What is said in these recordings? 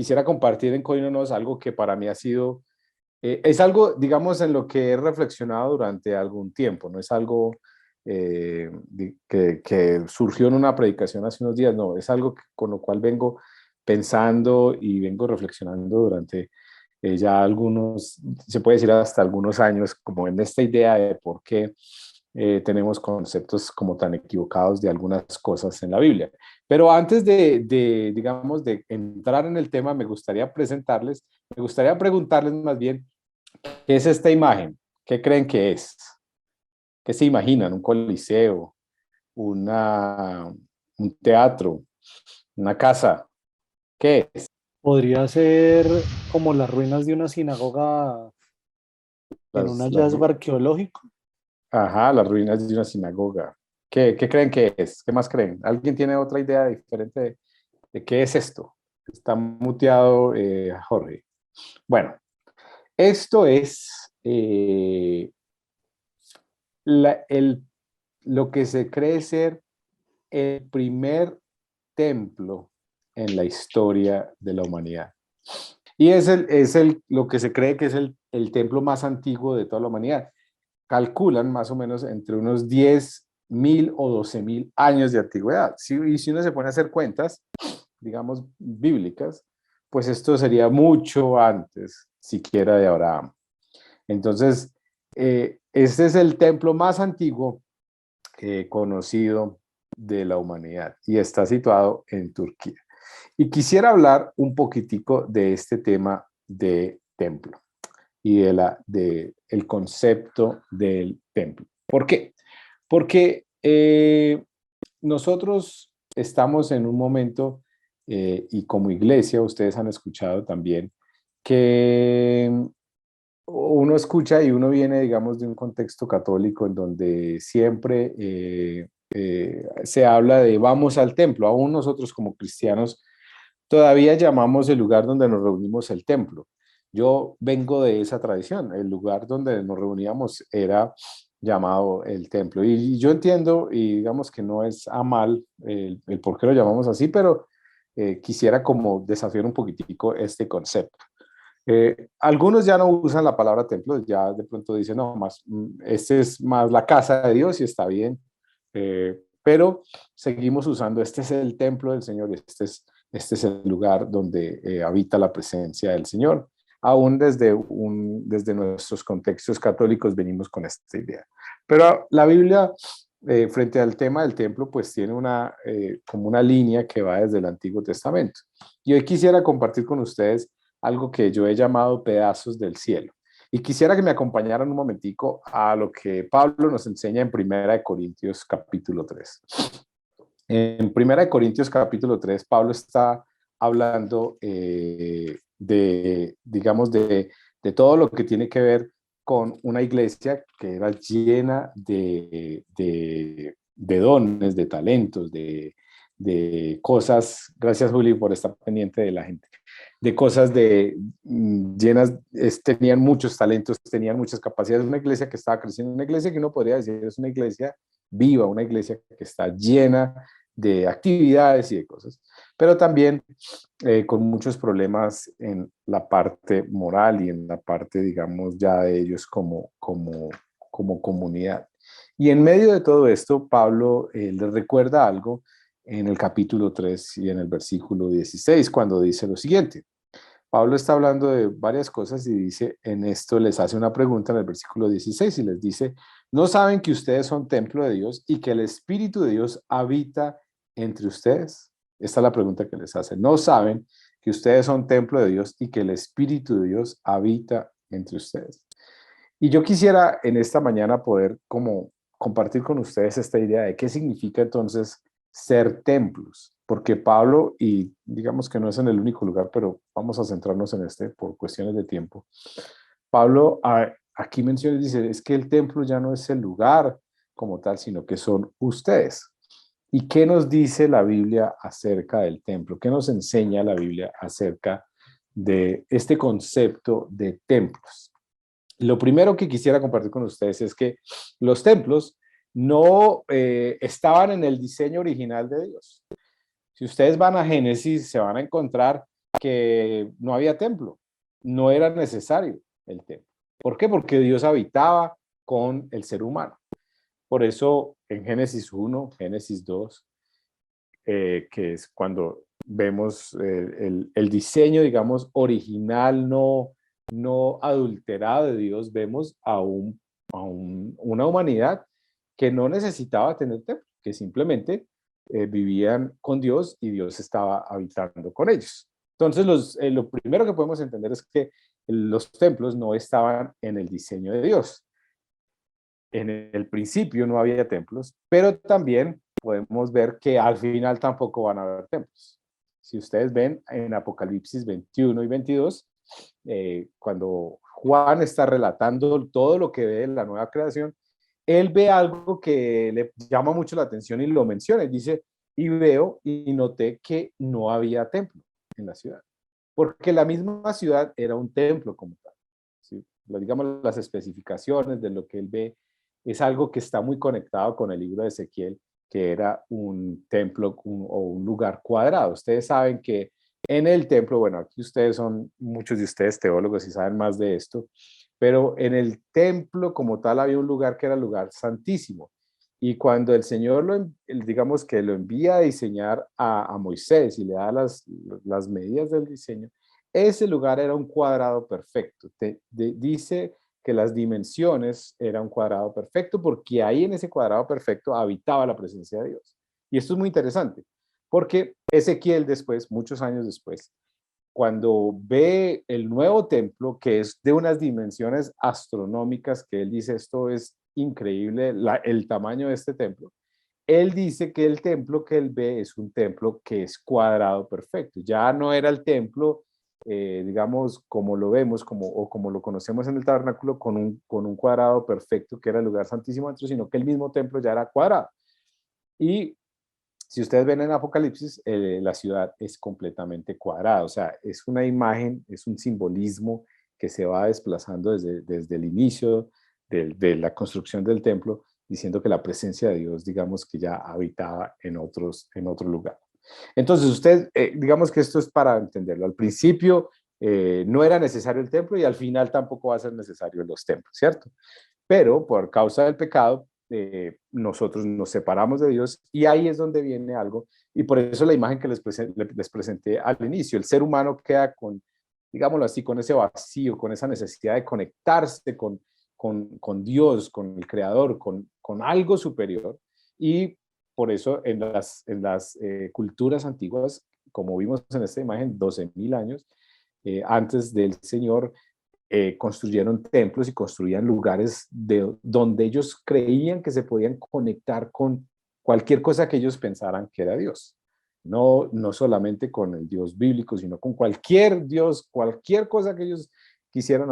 quisiera compartir en Koinonos algo que para mí ha sido, es algo, digamos, en lo que he reflexionado durante algún tiempo, no es algo que surgió en una predicación hace unos días, no, es algo con lo cual vengo pensando y vengo reflexionando durante ya algunos, se puede decir hasta algunos años, como en esta idea de por qué tenemos conceptos como tan equivocados de algunas cosas en la Biblia. Pero antes digamos, de entrar en el tema, me gustaría preguntarles más bien, ¿qué es esta imagen? ¿Qué creen que es? ¿Qué se imaginan? ¿Un coliseo? Una, ¿Un teatro? ¿Una casa? ¿Qué es? Podría ser como las ruinas de una sinagoga en un Las, las, hallazgo arqueológico. ajá, las ruinas de una sinagoga. ¿Qué creen que es? ¿Qué más creen? ¿Alguien tiene otra idea diferente de qué es esto? Está muteado, Jorge. Bueno, esto es la- el, lo que se cree ser el primer templo en la historia de la humanidad. Y lo que se cree que es el templo más antiguo de toda la humanidad. Calculan más o menos entre unos 10.000 o 12.000 años de antigüedad. Y si uno se pone a hacer cuentas, digamos, bíblicas, pues esto sería mucho antes siquiera de Abraham. Entonces, este es el templo más antiguo conocido de la humanidad y está situado en Turquía. Y quisiera hablar un poquitico de este tema de templo y de el concepto del templo. ¿Por qué? Porque nosotros estamos en un momento, y como iglesia, ustedes han escuchado también, que uno escucha y uno viene, digamos, de un contexto católico en donde siempre se habla de vamos al templo. Aún nosotros como cristianos todavía llamamos el lugar donde nos reunimos el templo. Yo vengo de esa tradición. El lugar donde nos reuníamos era llamado el templo. Y yo entiendo, y digamos que no es a mal el por qué lo llamamos así, pero quisiera como desafiar un poquitico este concepto. Algunos ya no usan la palabra templo, ya de pronto dicen, no, más, este es más la casa de Dios y está bien, pero seguimos usando, este es el templo del Señor, este es el lugar donde habita la presencia del Señor. Aún desde nuestros contextos católicos venimos con esta idea. Pero la Biblia, frente al tema del templo, pues tiene como una línea que va desde el Antiguo Testamento. Y hoy quisiera compartir con ustedes algo que yo he llamado pedazos del cielo. Y quisiera que me acompañaran un momentico a lo que Pablo nos enseña en Primera de Corintios capítulo 3. En Primera de Corintios capítulo 3, Pablo está hablando digamos, de todo lo que tiene que ver con una iglesia que era llena de dones, de talentos, de cosas. Gracias, Juli, por estar pendiente de la gente. De cosas llenas, tenían muchos talentos, tenían muchas capacidades. Una iglesia que estaba creciendo, una iglesia que uno podría decir es una iglesia viva, una iglesia que está llena de actividades y de cosas, pero también con muchos problemas en la parte moral y en la parte, digamos, ya de ellos como comunidad. Y en medio de todo esto, Pablo les recuerda algo en el capítulo 3 y en el versículo 16, cuando dice lo siguiente. Pablo está hablando de varias cosas y dice, en esto les hace una pregunta en el versículo 16 y les dice, ¿no saben que ustedes son templo de Dios y que el Espíritu de Dios habita entre ustedes? Esta es la pregunta que les hace. ¿No saben que ustedes son templo de Dios y que el Espíritu de Dios habita entre ustedes? Y yo quisiera en esta mañana poder como compartir con ustedes esta idea de qué significa entonces ser templos, porque Pablo, y digamos que no es en el único lugar, pero vamos a centrarnos en este por cuestiones de tiempo. Pablo aquí menciona y dice, es que el templo ya no es el lugar como tal, sino que son ustedes. ¿Y qué nos dice la Biblia acerca del templo? ¿Qué nos enseña la Biblia acerca de este concepto de templos? Lo primero que quisiera compartir con ustedes es que los templos no estaban en el diseño original de Dios. Si ustedes van a Génesis, se van a encontrar que no había templo, no era necesario el templo. ¿Por qué? Porque Dios habitaba con el ser humano. Por eso en Génesis 1, Génesis 2, que es cuando vemos el diseño, digamos, original, no adulterado de Dios, vemos una humanidad que no necesitaba tener templo, que simplemente vivían con Dios y Dios estaba habitando con ellos. Entonces, lo primero que podemos entender es que los templos no estaban en el diseño de Dios. En el principio no había templos, pero también podemos ver que al final tampoco van a haber templos. Si ustedes ven en Apocalipsis 21 y 22, cuando Juan está relatando todo lo que ve de la nueva creación, él ve algo que le llama mucho la atención y lo menciona. Y dice, y veo y noté que no había templo en la ciudad, porque la misma ciudad era un templo como tal. ¿Sí? Digamos, las especificaciones de lo que él ve es algo que está muy conectado con el libro de Ezequiel, que era un templo o un lugar cuadrado. Ustedes saben que en el templo, bueno, aquí ustedes son, muchos de ustedes teólogos y saben más de esto, pero en el templo como tal había un lugar que era el lugar santísimo. Y cuando el Señor, digamos que lo envía a diseñar a Moisés y le da las medidas del diseño, ese lugar era un cuadrado perfecto. Dice que las dimensiones eran un cuadrado perfecto porque ahí en ese cuadrado perfecto habitaba la presencia de Dios. Y esto es muy interesante porque Ezequiel después, muchos años después, cuando ve el nuevo templo, que es de unas dimensiones astronómicas, que él dice, esto es increíble, el tamaño de este templo, él dice que el templo que él ve es un templo que es cuadrado perfecto. Ya no era el templo, digamos, como lo vemos, o como lo conocemos en el tabernáculo, con un cuadrado perfecto, que era el lugar santísimo dentro, sino que el mismo templo ya era cuadrado. Y si ustedes ven en Apocalipsis, la ciudad es completamente cuadrada, o sea, es una imagen, es un simbolismo que se va desplazando desde el inicio de la construcción del templo, diciendo que la presencia de Dios, digamos que ya habitaba en otro lugar. Entonces, usted, digamos que esto es para entenderlo. Al principio no era necesario el templo y al final tampoco va a ser necesario los templos, ¿cierto? Pero por causa del pecado, nosotros nos separamos de Dios y ahí es donde viene algo. Y por eso la imagen que les presenté al inicio, el ser humano queda con, digámoslo así, con ese vacío, con esa necesidad de conectarse con Dios, con el Creador, con algo superior. Y por eso en las culturas antiguas, como vimos en esta imagen, 12.000 años antes del Señor, construyeron templos y construían lugares donde ellos creían que se podían conectar con cualquier cosa que ellos pensaran que era Dios. No solamente con el Dios bíblico, sino con cualquier Dios, cualquier cosa que ellos quisieran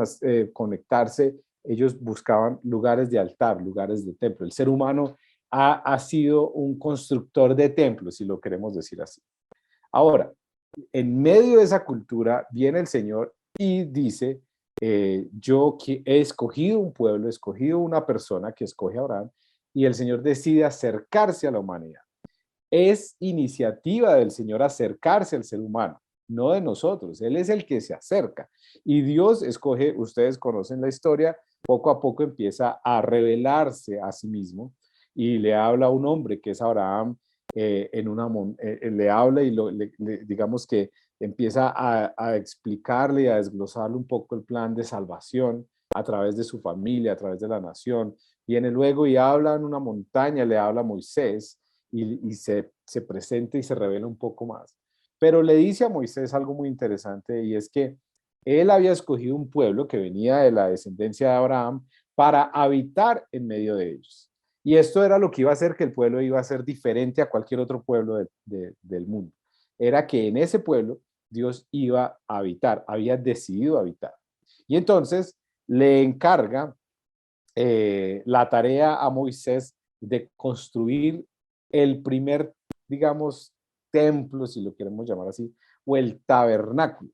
conectarse, ellos buscaban lugares de altar, lugares de templo. El ser humano ha sido un constructor de templos, si lo queremos decir así. Ahora, en medio de esa cultura viene el Señor y dice, yo he escogido un pueblo, he escogido una persona que escoge a Abraham, y el Señor decide acercarse a la humanidad. Es iniciativa del Señor acercarse al ser humano, no de nosotros. Él es el que se acerca. Y Dios escoge, ustedes conocen la historia, poco a poco empieza a revelarse a sí mismo y le habla a un hombre que es Abraham, le habla y digamos que empieza a explicarle y a desglosarle un poco el plan de salvación a través de su familia, a través de la nación. Viene luego y habla en una montaña, le habla a Moisés y se presenta y se revela un poco más. Pero le dice a Moisés algo muy interesante y es que él había escogido un pueblo que venía de la descendencia de Abraham para habitar en medio de ellos. Y esto era lo que iba a hacer que el pueblo iba a ser diferente a cualquier otro pueblo del mundo. Era que en ese pueblo Dios iba a habitar, había decidido habitar. Y entonces le encarga la tarea a Moisés de construir el primer, digamos, templo, si lo queremos llamar así, o el tabernáculo.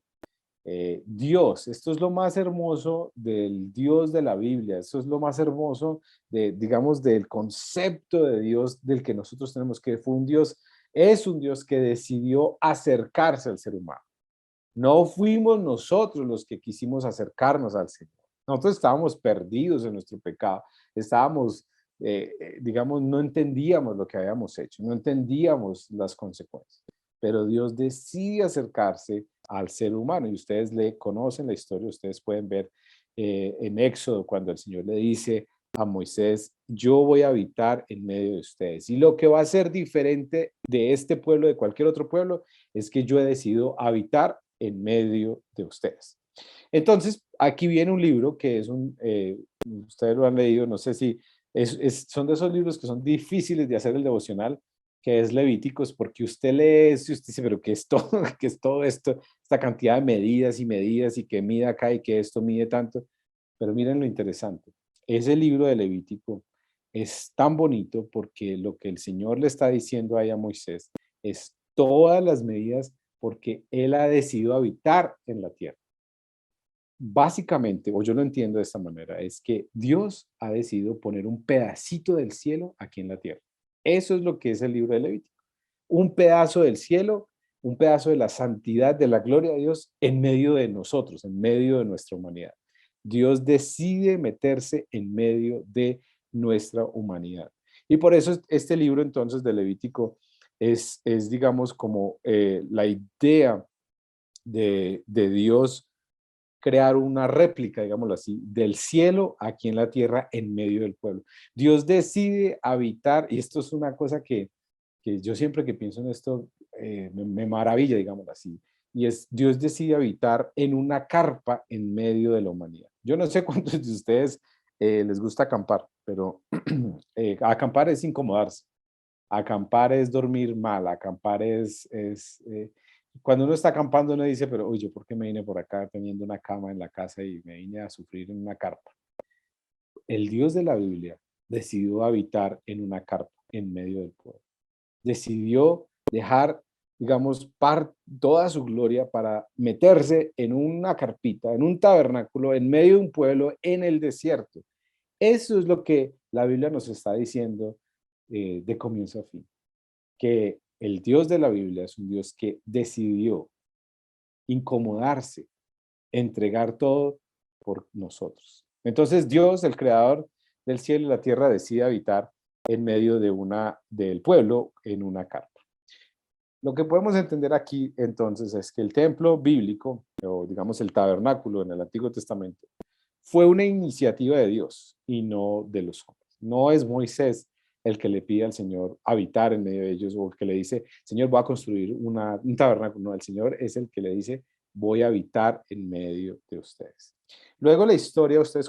Dios, esto es lo más hermoso del Dios de la Biblia, esto es lo más hermoso digamos, del concepto de Dios del que nosotros tenemos, que fue un Dios, es un Dios que decidió acercarse al ser humano. No fuimos nosotros los que quisimos acercarnos al Señor. Nosotros estábamos perdidos en nuestro pecado. Estábamos, digamos, no entendíamos lo que habíamos hecho, no entendíamos las consecuencias. Pero Dios decide acercarse al ser humano y ustedes le conocen la historia, ustedes pueden ver en Éxodo cuando el Señor le dice a Moisés, yo voy a habitar en medio de ustedes. Y lo que va a ser diferente de este pueblo, de cualquier otro pueblo, es que yo he decidido habitar en medio de ustedes. Entonces, aquí viene un libro que es ustedes lo han leído, no sé si son de esos libros que son difíciles de hacer el devocional, que es Levíticos, porque usted lee eso y usted dice, pero ¿qué es todo? ¿Qué es todo esto? Esta cantidad de medidas y medidas y que mida acá y que esto mide tanto. Pero miren lo interesante. Ese libro de Levítico es tan bonito porque lo que el Señor le está diciendo ahí a Moisés es todas las medidas porque Él ha decidido habitar en la tierra. Básicamente, o yo lo entiendo de esta manera, es que Dios ha decidido poner un pedacito del cielo aquí en la tierra. Eso es lo que es el libro de Levítico. Un pedazo del cielo, un pedazo de la santidad, de la gloria de Dios en medio de nosotros, en medio de nuestra humanidad. Dios decide meterse en medio de nuestra humanidad. Y por eso este libro entonces de Levítico es digamos, como la idea de Dios crear una réplica, digámoslo así, del cielo aquí en la tierra en medio del pueblo. Dios decide habitar, y esto es una cosa que yo siempre que pienso en esto me maravilla, digámoslo así, y es Dios decide habitar en una carpa en medio de la humanidad. Yo no sé cuántos de ustedes les gusta acampar, pero acampar es incomodarse. Acampar es dormir mal, acampar cuando uno está acampando uno dice, pero oye, ¿por qué me vine por acá teniendo una cama en la casa y me vine a sufrir en una carpa? El Dios de la Biblia decidió habitar en una carpa en medio del pueblo. Decidió dejar, digamos, toda su gloria para meterse en una carpita, en un tabernáculo, en medio de un pueblo, en el desierto. Eso es lo que la Biblia nos está diciendo de comienzo a fin, que el Dios de la Biblia es un Dios que decidió incomodarse, entregar todo por nosotros. Entonces Dios, el creador del cielo y la tierra, decide habitar en medio del pueblo en una carpa. Lo que podemos entender aquí entonces es que el templo bíblico, o digamos el tabernáculo en el Antiguo Testamento, fue una iniciativa de Dios y no de los hombres. No es Moisés el que le pide al Señor habitar en medio de ellos o el que le dice, Señor, voy a construir un tabernáculo. No, el Señor es el que le dice, voy a habitar en medio de ustedes. Luego la historia, ustedes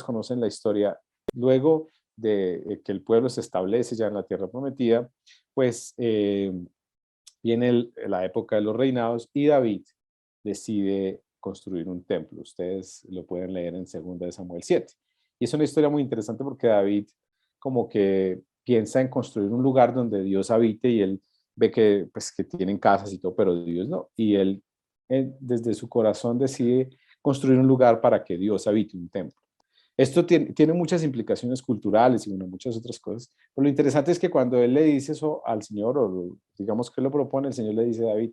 conocen la historia, luego de que el pueblo se establece ya en la tierra prometida, pues viene la época de los reinados y David decide construir un templo. Ustedes lo pueden leer en 2 de Samuel 7. Y es una historia muy interesante porque David como que piensa en construir un lugar donde Dios habite y él ve que, pues, que tienen casas y todo, pero Dios no. Y él desde su corazón decide construir un lugar para que Dios habite, un templo. Esto tiene muchas implicaciones culturales y bueno, muchas otras cosas. Pero lo interesante es que cuando él le dice eso al Señor, o digamos que lo propone, el Señor le dice, David,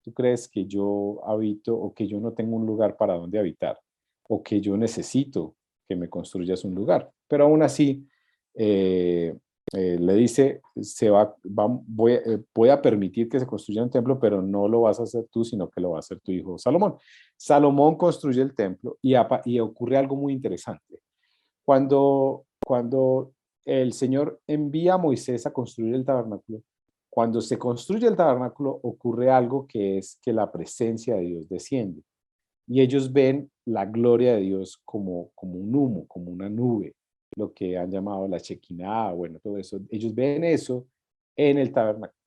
¿tú crees que yo habito o que yo no tengo un lugar para donde habitar? O que yo necesito que me construyas un lugar. Pero aún así, eh, le dice, voy a permitir que se construya un templo, pero no lo vas a hacer tú, sino que lo va a hacer tu hijo Salomón. Salomón construye el templo y ocurre algo muy interesante. Cuando el Señor envía a Moisés a construir el tabernáculo, cuando se construye el tabernáculo ocurre algo que es que la presencia de Dios desciende y ellos ven la gloria de Dios como un humo, como una nube, lo que han llamado la Shekinah, bueno, todo eso. Ellos ven eso en el tabernáculo.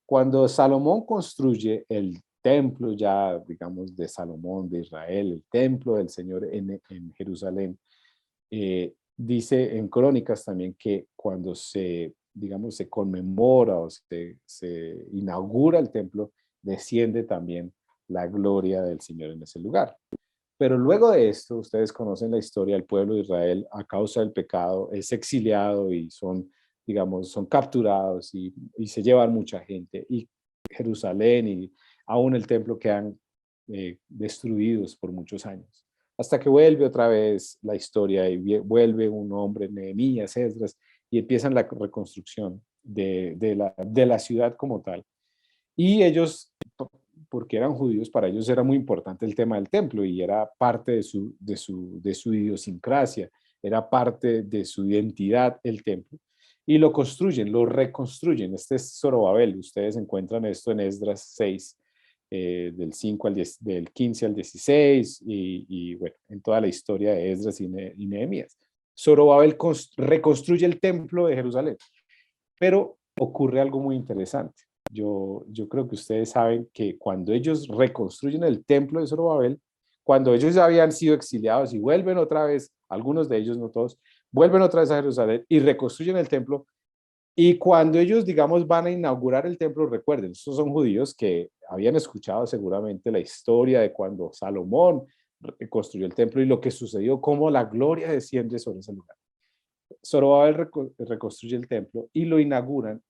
Cuando Salomón construye el templo ya, digamos, de Salomón, de Israel, el templo del Señor en Jerusalén, dice en Crónicas también que cuando digamos, se conmemora o se inaugura el templo, desciende también la gloria del Señor en ese lugar. Pero luego de esto, ustedes conocen la historia del pueblo de Israel, a causa del pecado, es exiliado y digamos, son capturados y se llevan mucha gente. Y Jerusalén y aún el templo quedan destruidos por muchos años. Hasta que vuelve otra vez la historia y vuelve un hombre, Nehemías, Esdras, y empiezan la reconstrucción de la ciudad como tal. Y ellos, porque eran judíos, para ellos era muy importante el tema del templo y era parte de su idiosincrasia, era parte de su identidad el templo. Y lo construyen, lo reconstruyen. Este es Zorobabel. Ustedes encuentran esto en Esdras 6, del 5 al 10, del 15 al 16, y bueno, en toda la historia de Esdras y Nehemías. Zorobabel reconstruye el templo de Jerusalén, pero ocurre algo muy interesante. Yo creo que ustedes saben que cuando ellos reconstruyen el templo de Zorobabel, cuando ellos ya habían sido exiliados y vuelven otra vez, algunos de ellos, no todos, vuelven otra vez a Jerusalén y reconstruyen el templo, y cuando ellos, digamos, van a inaugurar el templo, recuerden, estos son judíos que habían escuchado seguramente la historia de cuando Salomón construyó el templo y lo que sucedió, cómo la gloria desciende sobre ese lugar. Zorobabel reconstruye el templo y lo inauguran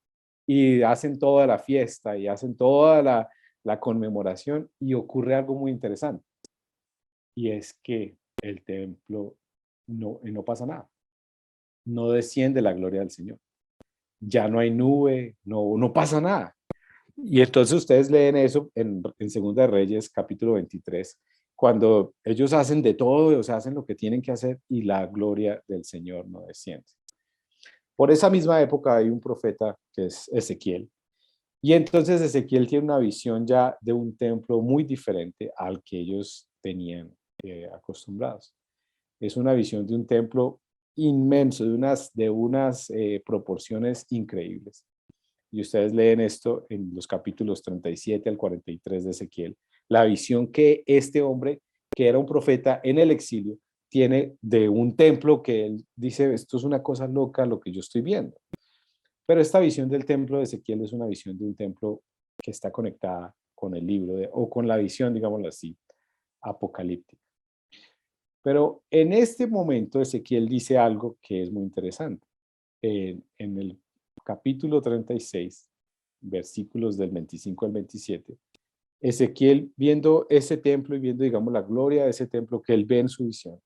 y hacen toda la fiesta y hacen toda la conmemoración, y ocurre algo muy interesante, y es que el templo no pasa nada, no desciende la gloria del Señor, ya no hay nube, no pasa nada. Y entonces ustedes leen eso en Segunda de Reyes, capítulo 23, cuando ellos hacen de todo, o sea, hacen lo que tienen que hacer y la gloria del Señor no desciende. Por esa misma época hay un profeta que es Ezequiel, y entonces Ezequiel tiene una visión ya de un templo muy diferente al que ellos tenían acostumbrados. Es una visión de un templo inmenso, de unas proporciones increíbles. Y ustedes leen esto en los capítulos 37 al 43 de Ezequiel, la visión que este hombre, que era un profeta en el exilio, tiene de un templo que él dice, esto es una cosa loca lo que yo estoy viendo. Pero esta visión del templo de Ezequiel es una visión de un templo que está conectada con el libro, o con la visión, digámoslo así, apocalíptica. Pero en este momento Ezequiel dice algo que es muy interesante. En el capítulo 36, versículos del 25 al 27, Ezequiel, viendo ese templo y viendo, digamos, la gloria de ese templo que él ve en su visión,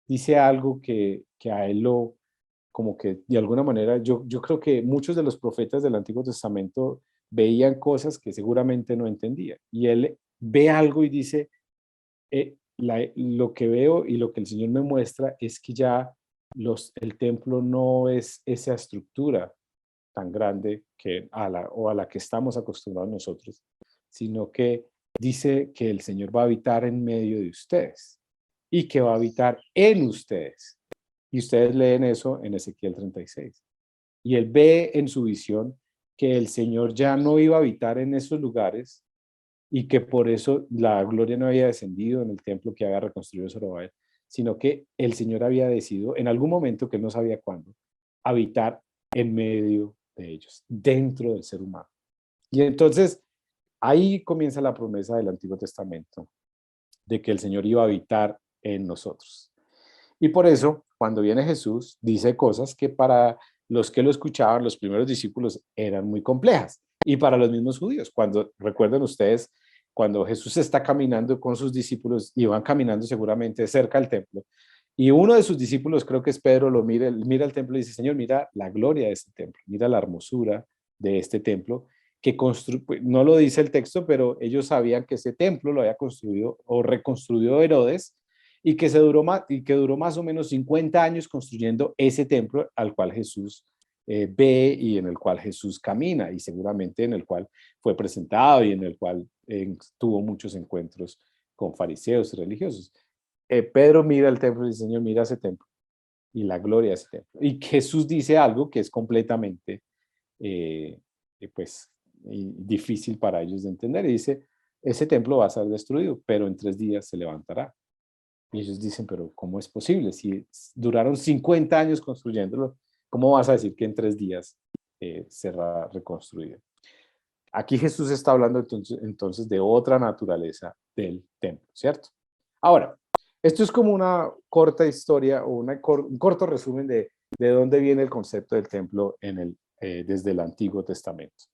dice algo que a él lo, como que de alguna manera, yo creo que muchos de los profetas del Antiguo Testamento veían cosas que seguramente no entendían. Y él ve algo y dice, lo que veo y lo que el Señor me muestra es que ya el templo no es esa estructura tan grande a la que estamos acostumbrados nosotros, sino que dice que el Señor va a habitar en medio de ustedes y que va a habitar en ustedes. Y ustedes leen eso en Ezequiel 36. Y él ve en su visión que el Señor ya no iba a habitar en esos lugares y que por eso la gloria no había descendido en el templo que había reconstruido Zorobabel, sino que el Señor había decidido en algún momento, que él no sabía cuándo, habitar en medio de ellos, dentro del ser humano. Y entonces ahí comienza la promesa del Antiguo Testamento de que el Señor iba a habitar en nosotros. Y por eso, cuando viene Jesús, dice cosas que para los que lo escuchaban, los primeros discípulos, eran muy complejas. Y para los mismos judíos, cuando recuerden ustedes, cuando Jesús está caminando con sus discípulos, y van caminando seguramente cerca al templo, y uno de sus discípulos, creo que es Pedro, mira el templo y dice, Señor, mira la gloria de este templo, mira la hermosura de este templo, que no lo dice el texto, pero ellos sabían que ese templo lo había construido o reconstruido Herodes, y que duró más o menos 50 años construyendo ese templo al cual Jesús ve y en el cual Jesús camina, y seguramente en el cual fue presentado y en el cual tuvo muchos encuentros con fariseos y religiosos. Pedro mira el templo y dice, Señor, mira ese templo y la gloria de ese templo. Y Jesús dice algo que es completamente pues difícil para ellos de entender, y dice, ese templo va a ser destruido, pero en 3 días se levantará. Y ellos dicen, pero ¿cómo es posible? Si duraron 50 años construyéndolo, ¿cómo vas a decir que en 3 días será reconstruido? Aquí Jesús está hablando entonces de otra naturaleza del templo, ¿cierto? Ahora, esto es como una corta historia o un corto resumen de dónde viene el concepto del templo desde el Antiguo Testamento.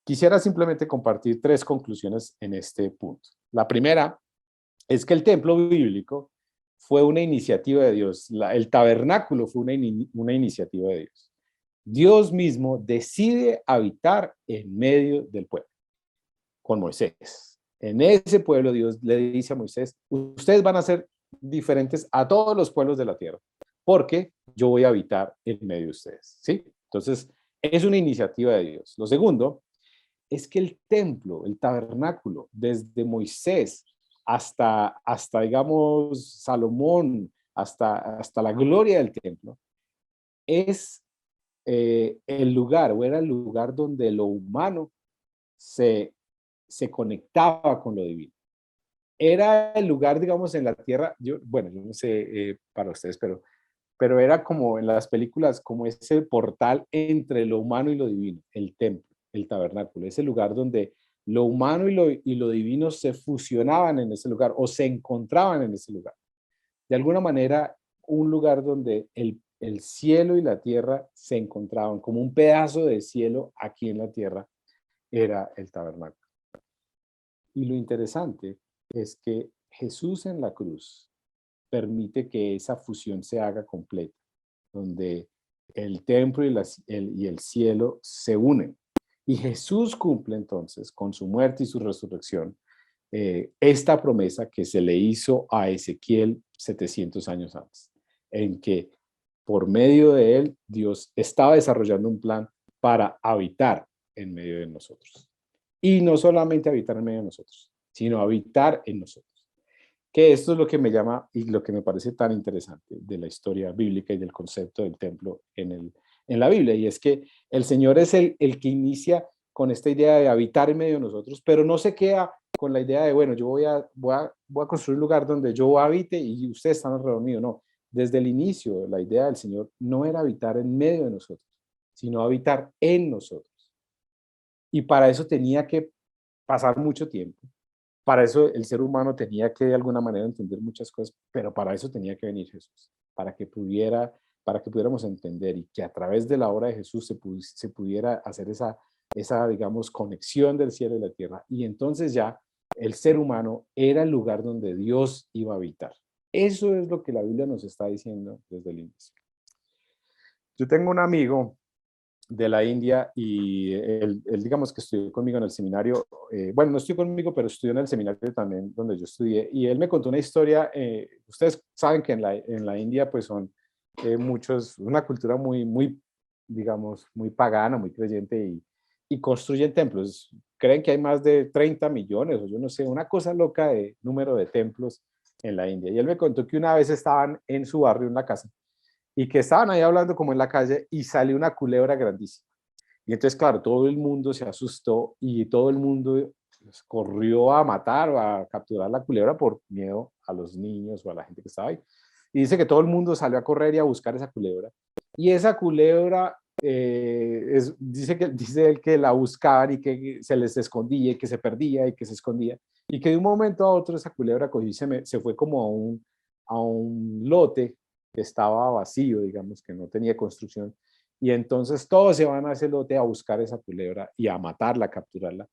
Quisiera simplemente compartir 3 conclusiones en este punto. La primera es que el templo bíblico fue una iniciativa de Dios. El tabernáculo fue una iniciativa de Dios. Dios mismo decide habitar en medio del pueblo, con Moisés. En ese pueblo Dios le dice a Moisés, ustedes van a ser diferentes a todos los pueblos de la tierra, porque yo voy a habitar en medio de ustedes. ¿Sí? Entonces, es una iniciativa de Dios. Lo segundo es que el templo, el tabernáculo, desde Moisés hasta digamos, Salomón, hasta la gloria del templo, es el lugar, o era el lugar donde lo humano se, se conectaba con lo divino. Era el lugar, digamos, en la tierra, bueno, yo no sé para ustedes, pero era como en las películas, como ese portal entre lo humano y lo divino, el templo, el tabernáculo, ese lugar donde lo humano y lo divino se fusionaban en ese lugar o se encontraban en ese lugar. De alguna manera, un lugar donde el cielo y la tierra se encontraban, como un pedazo de cielo aquí en la tierra, era el tabernáculo. Y lo interesante es que Jesús en la cruz permite que esa fusión se haga completa, donde el templo y el cielo se unen. Y Jesús cumple entonces con su muerte y su resurrección esta promesa que se le hizo a Ezequiel 700 años antes, en que por medio de él Dios estaba desarrollando un plan para habitar en medio de nosotros. Y no solamente habitar en medio de nosotros, sino habitar en nosotros. Que esto es lo que me llama y lo que me parece tan interesante de la historia bíblica y del concepto del templo en la Biblia. Y es que el Señor es el que inicia con esta idea de habitar en medio de nosotros, pero no se queda con la idea de, bueno, yo voy a construir un lugar donde yo habite y ustedes están reunidos. No, desde el inicio la idea del Señor no era habitar en medio de nosotros, sino habitar en nosotros. Y para eso tenía que pasar mucho tiempo. Para eso el ser humano tenía que de alguna manera entender muchas cosas, pero para eso tenía que venir Jesús, para que pudiéramos entender y que a través de la obra de Jesús se pudiera hacer esa, digamos, conexión del cielo y la tierra. Y entonces ya el ser humano era el lugar donde Dios iba a habitar. Eso es lo que la Biblia nos está diciendo desde el inicio. Yo tengo un amigo de la India y él, digamos que estudió conmigo en el seminario, bueno, no estudió conmigo, pero estudió en el seminario también donde yo estudié, y él me contó una historia, ustedes saben que en la India pues son una cultura muy, digamos, muy pagana, muy creyente y construyen templos, creen que hay más de 30 millones, o yo no sé, una cosa loca de número de templos en la India, y él me contó que una vez estaban en su barrio, en la casa, y que estaban ahí hablando como en la calle y salió una culebra grandísima. Y entonces, claro, todo el mundo se asustó y todo el mundo pues, corrió a matar o a capturar la culebra por miedo a los niños o a la gente que estaba ahí. Y dice que todo el mundo salió a correr y a buscar esa culebra. Y esa culebra, dice él que la buscaban y que se les escondía y que se perdía y que se escondía. Y que de un momento a otro esa culebra cogió y se fue como a un lote que estaba vacío, digamos, que no tenía construcción. Y entonces todos se van a ese lote a buscar esa culebra y a matarla, a capturarla.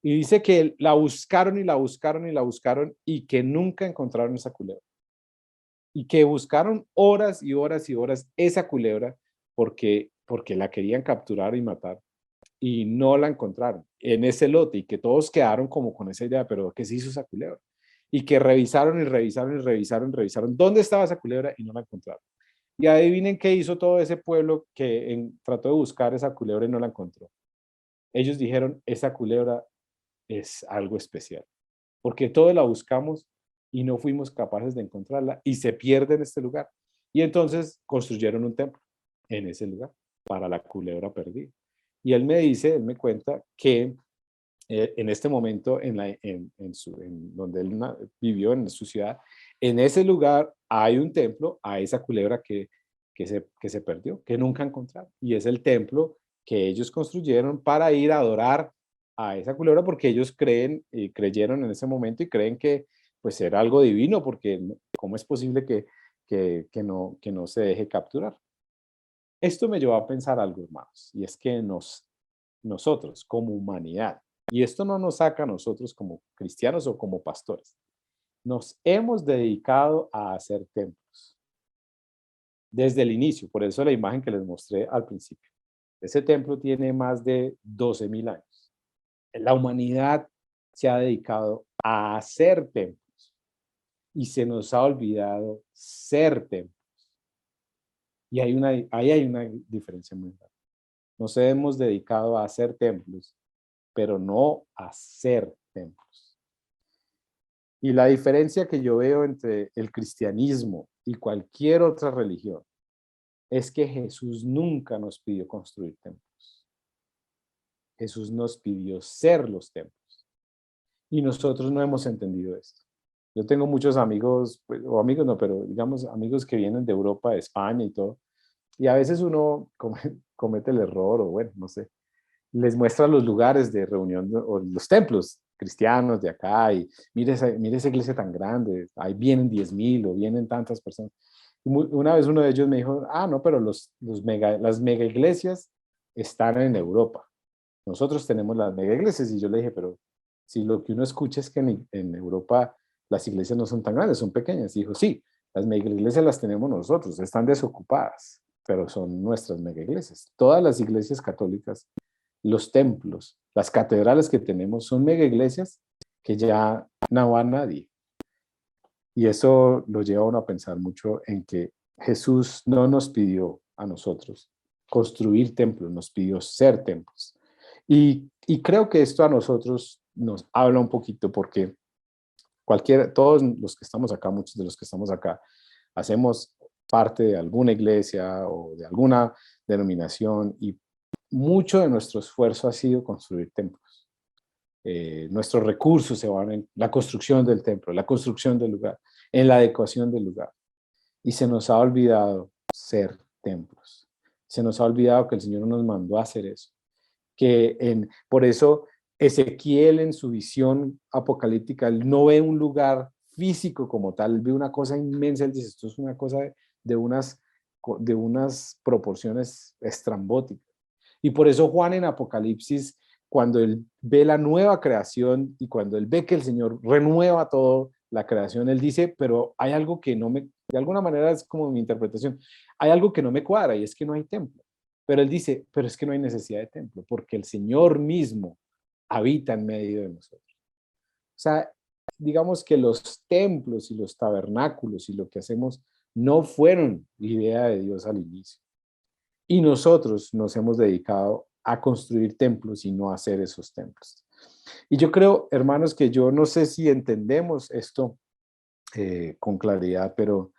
Y dice que la buscaron y la buscaron y la buscaron y que nunca encontraron esa culebra. Y que buscaron horas y horas y horas esa culebra porque la querían capturar y matar y no la encontraron en ese lote y que todos quedaron como con esa idea, pero ¿qué se hizo esa culebra? Y que revisaron y revisaron y revisaron y revisaron dónde estaba esa culebra y no la encontraron. Y adivinen qué hizo todo ese pueblo que trató de buscar esa culebra y no la encontró. Ellos dijeron, esa culebra es algo especial, porque todos la buscamos y no fuimos capaces de encontrarla y se pierde en este lugar. Y entonces construyeron un templo en ese lugar para la culebra perdida. Y él me cuenta que en este momento en donde él vivió en su ciudad, en ese lugar hay un templo a esa culebra que se perdió, que nunca encontraron. Y es el templo que ellos construyeron para ir a adorar a esa culebra porque ellos creen y creyeron en ese momento y creen que pues era algo divino porque ¿cómo es posible que no se deje capturar? Esto me llevó a pensar algo, hermanos, y es que nosotros como humanidad y esto no nos saca a nosotros como cristianos o como pastores, nos hemos dedicado a hacer templos desde el inicio. Por eso la imagen que les mostré al principio. Ese templo tiene más de 12.000 años. La humanidad se ha dedicado a hacer templos y se nos ha olvidado ser templos. Y ahí hay una diferencia muy grande. Nos hemos dedicado a hacer templos, pero no a ser templos. Y la diferencia que yo veo entre el cristianismo y cualquier otra religión es que Jesús nunca nos pidió construir templos. Jesús nos pidió ser los templos. Y nosotros no hemos entendido esto. Yo tengo muchos amigos, pues, o amigos no, pero digamos amigos que vienen de Europa, de España y todo, y a veces uno comete el error, o bueno, no sé, les muestra los lugares de reunión o los templos cristianos de acá, y mire esa iglesia tan grande, ahí vienen 10.000 o vienen tantas personas. Y una vez uno de ellos me dijo, no, pero las mega iglesias están en Europa. Nosotros tenemos las mega iglesias, y yo le dije, pero si lo que uno escucha es que en Europa las iglesias no son tan grandes, son pequeñas. Y dijo, sí, las mega iglesias las tenemos nosotros, están desocupadas, pero son nuestras mega iglesias. Todas las iglesias católicas, los templos, las catedrales que tenemos son mega iglesias que ya no va nadie. Y eso lo lleva a uno a pensar mucho en que Jesús no nos pidió a nosotros construir templos, nos pidió ser templos. Y creo que esto a nosotros nos habla un poquito porque todos los que estamos acá, muchos de los que estamos acá, hacemos parte de alguna iglesia o de alguna denominación, y mucho de nuestro esfuerzo ha sido construir templos. Nuestros recursos se van en la construcción del templo, la construcción del lugar, en la adecuación del lugar. Y se nos ha olvidado ser templos. Se nos ha olvidado que el Señor nos mandó a hacer eso. Por eso Ezequiel, en su visión apocalíptica, él no ve un lugar físico como tal, él ve una cosa inmensa. Él dice, esto es una cosa de unas proporciones estrambóticas. Y por eso Juan en Apocalipsis, cuando él ve la nueva creación y cuando él ve que el Señor renueva toda la creación, él dice, pero hay algo que no me, de alguna manera es como mi interpretación, hay algo que no me cuadra, y es que no hay templo. Pero él dice, pero es que no hay necesidad de templo, porque el Señor mismo habita en medio de nosotros. O sea, digamos que los templos y los tabernáculos y lo que hacemos no fueron idea de Dios al inicio. Y nosotros nos hemos dedicado a construir templos y no a hacer esos templos. Y yo creo, hermanos, que yo no sé si entendemos esto con claridad, pero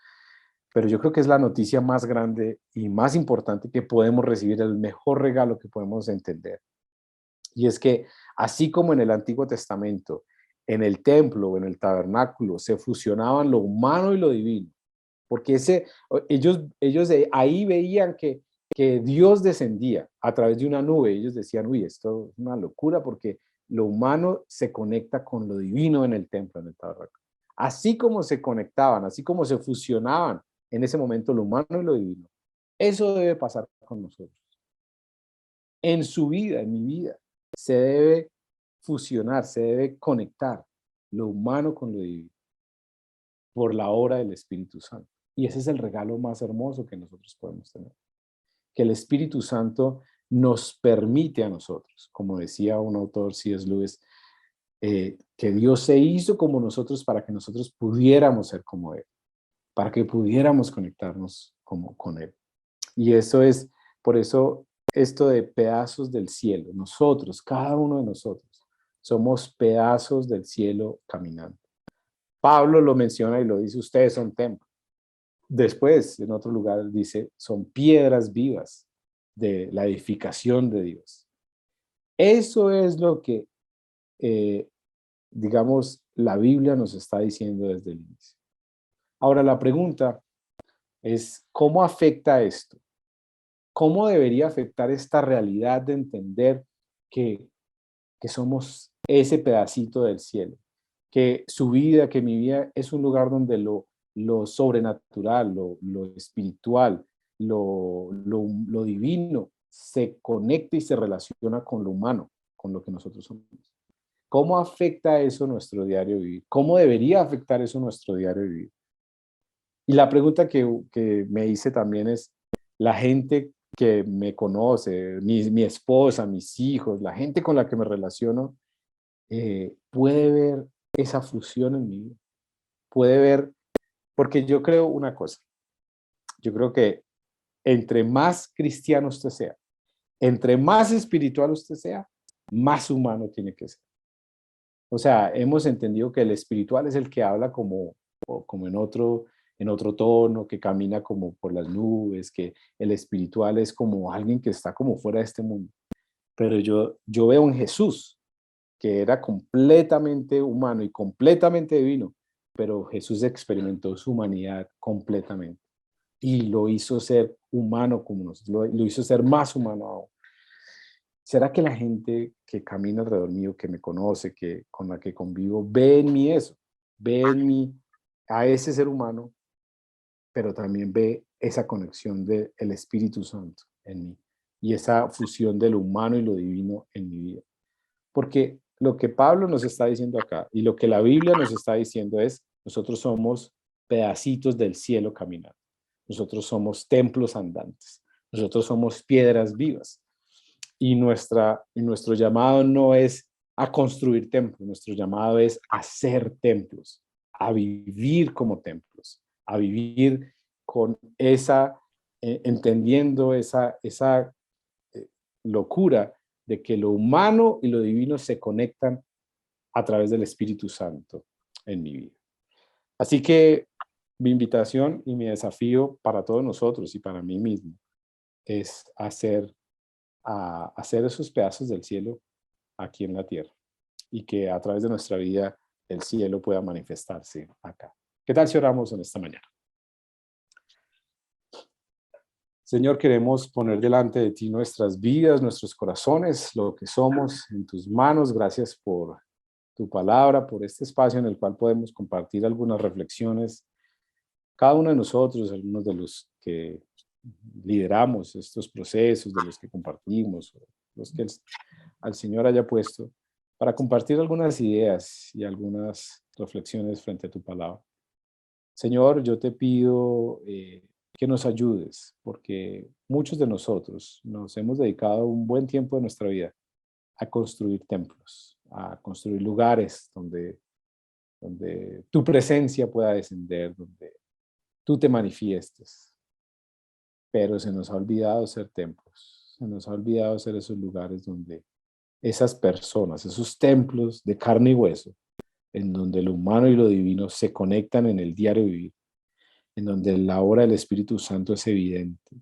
yo creo que es la noticia más grande y más importante que podemos recibir, el mejor regalo que podemos entender. Y es que así como en el Antiguo Testamento, en el templo o en el tabernáculo se fusionaban lo humano y lo divino, porque ellos ahí veían que Dios descendía a través de una nube. Ellos decían, uy, esto es una locura, porque lo humano se conecta con lo divino en el templo, en el tabernáculo. Así como se conectaban, así como se fusionaban en ese momento lo humano y lo divino, eso debe pasar con nosotros. En su vida, en mi vida, se debe fusionar, se debe conectar lo humano con lo divino por la obra del Espíritu Santo. Y ese es el regalo más hermoso que nosotros podemos tener. Que el Espíritu Santo nos permite a nosotros, como decía un autor, C.S. Lewis, que Dios se hizo como nosotros para que nosotros pudiéramos ser como Él, para que pudiéramos conectarnos con Él. Y eso es, por eso, esto de pedazos del cielo, nosotros, cada uno de nosotros, somos pedazos del cielo caminando. Pablo lo menciona y lo dice, ustedes son templos. Después, en otro lugar, dice, son piedras vivas de la edificación de Dios. Eso es lo que, digamos, la Biblia nos está diciendo desde el inicio. Ahora, la pregunta es, ¿cómo afecta esto? ¿Cómo debería afectar esta realidad de entender que somos ese pedacito del cielo? Que su vida, que mi vida es un lugar donde lo sobrenatural, lo espiritual, lo divino se conecta y se relaciona con lo humano, con lo que nosotros somos. ¿Cómo afecta eso nuestro diario vivir? ¿Cómo debería afectar eso nuestro diario vivir? Y la pregunta que me hice también es, la gente que me conoce, mi esposa, mis hijos, la gente con la que me relaciono, puede ver esa fusión en mi vida. Puede ver, porque yo creo una cosa, yo creo que entre más cristiano usted sea, entre más espiritual usted sea, más humano tiene que ser. O sea, hemos entendido que el espiritual es el que habla como en otro tono, que camina como por las nubes, que el espiritual es como alguien que está como fuera de este mundo. Pero yo veo en Jesús, que era completamente humano y completamente divino, pero Jesús experimentó su humanidad completamente y lo hizo ser humano como nosotros, lo hizo ser más humano aún. ¿Será que la gente que camina alrededor mío, que me conoce, que con la que convivo, ve en mí eso? Ve en mí a ese ser humano, pero también ve esa conexión del Espíritu Santo en mí y esa fusión de lo humano y lo divino en mi vida. Porque lo que Pablo nos está diciendo acá y lo que la Biblia nos está diciendo es, nosotros somos pedacitos del cielo caminando. Nosotros somos templos andantes. Nosotros somos piedras vivas. Y nuestro llamado no es a construir templos, nuestro llamado es a ser templos, a vivir como templos, a vivir con esa, entendiendo esa locura de que lo humano y lo divino se conectan a través del Espíritu Santo en mi vida. Así que mi invitación y mi desafío para todos nosotros y para mí mismo es hacer esos pedazos del cielo aquí en la tierra y que a través de nuestra vida el cielo pueda manifestarse acá. ¿Qué tal si oramos en esta mañana? Señor, queremos poner delante de ti nuestras vidas, nuestros corazones, lo que somos en tus manos. Gracias por tu palabra, por este espacio en el cual podemos compartir algunas reflexiones. Cada uno de nosotros, algunos de los que lideramos estos procesos, de los que compartimos, los que al Señor haya puesto, para compartir algunas ideas y algunas reflexiones frente a tu palabra. Señor, yo te pido que nos ayudes, porque muchos de nosotros nos hemos dedicado un buen tiempo de nuestra vida a construir templos, a construir lugares donde tu presencia pueda descender, donde tú te manifiestes. Pero se nos ha olvidado ser templos, se nos ha olvidado ser esos lugares donde esas personas, esos templos de carne y hueso, en donde lo humano y lo divino se conectan en el diario vivir, en donde la obra del Espíritu Santo es evidente,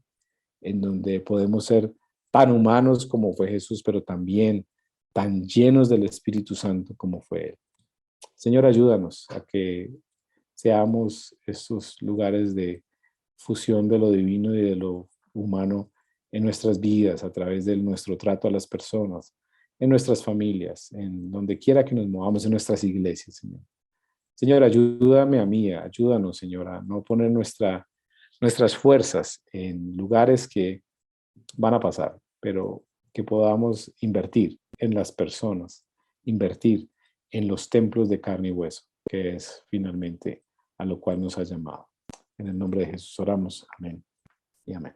en donde podemos ser tan humanos como fue Jesús, pero también tan llenos del Espíritu Santo como fue Él. Señor, ayúdanos a que seamos estos lugares de fusión de lo divino y de lo humano en nuestras vidas, a través de nuestro trato a las personas, en nuestras familias, en donde quiera que nos movamos, en nuestras iglesias, Señor. Señor, ayúdame a mí, ayúdanos, Señor, a no poner nuestras fuerzas en lugares que van a pasar, pero que podamos invertir en las personas, invertir en los templos de carne y hueso, que es finalmente a lo cual nos ha llamado. En el nombre de Jesús oramos. Amén y amén.